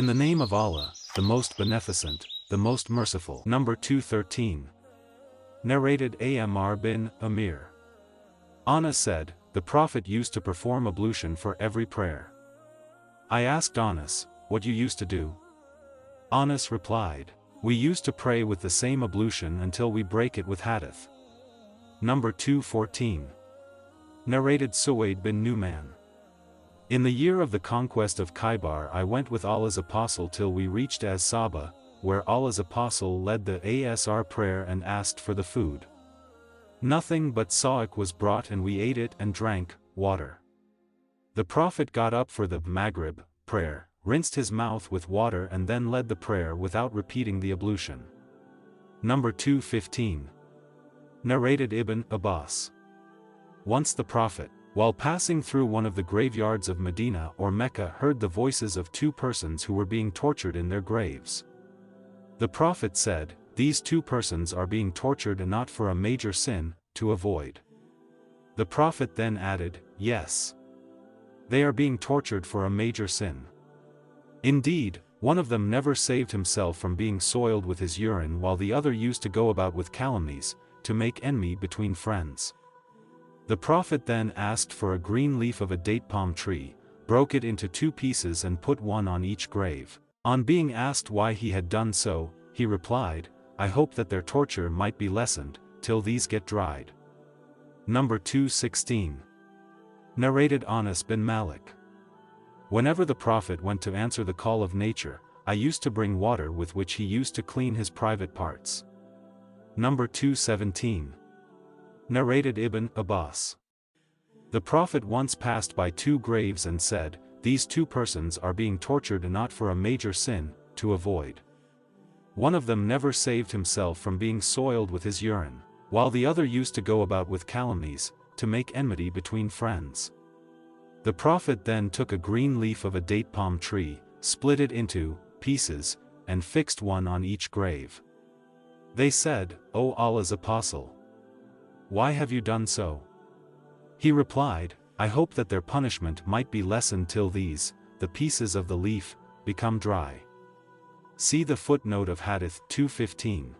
In the name of Allah, the most beneficent, the most merciful. Number 213. Narrated Amr bin Amir. Anas said, the Prophet used to perform ablution for every prayer. I asked Anas, what you used to do? Anas replied, we used to pray with the same ablution until we break it with hadith. Number 214. Narrated Suwaid bin Numan. In the year of the conquest of Khaybar I went with Allah's apostle till we reached As-Saba, where Allah's apostle led the Asr prayer and asked for the food. Nothing but sa'ik was brought and we ate it and drank water. The Prophet got up for the Maghrib prayer, rinsed his mouth with water and then led the prayer without repeating the ablution. Number 215. Narrated Ibn Abbas. Once the Prophet, while passing through one of the graveyards of Medina or Mecca, heard the voices of two persons who were being tortured in their graves. The Prophet said, these two persons are being tortured and not for a major sin, to avoid. The Prophet then added, yes. They are being tortured for a major sin. Indeed, one of them never saved himself from being soiled with his urine while the other used to go about with calumnies, to make enmity between friends. The Prophet then asked for a green leaf of a date palm tree, broke it into two pieces and put one on each grave. On being asked why he had done so, he replied, I hope that their torture might be lessened, till these get dried. Number 216. Narrated Anas bin Malik. Whenever the Prophet went to answer the call of nature, I used to bring water with which he used to clean his private parts. Number 217. Narrated Ibn Abbas. The Prophet once passed by two graves and said, these two persons are being tortured and not for a major sin, to avoid. One of them never saved himself from being soiled with his urine, while the other used to go about with calumnies, to make enmity between friends. The Prophet then took a green leaf of a date palm tree, split it into pieces, and fixed one on each grave. They said, O Allah's apostle, why have you done so? He replied, I hope that their punishment might be lessened till these, the pieces of the leaf, become dry. See the footnote of Hadith 215.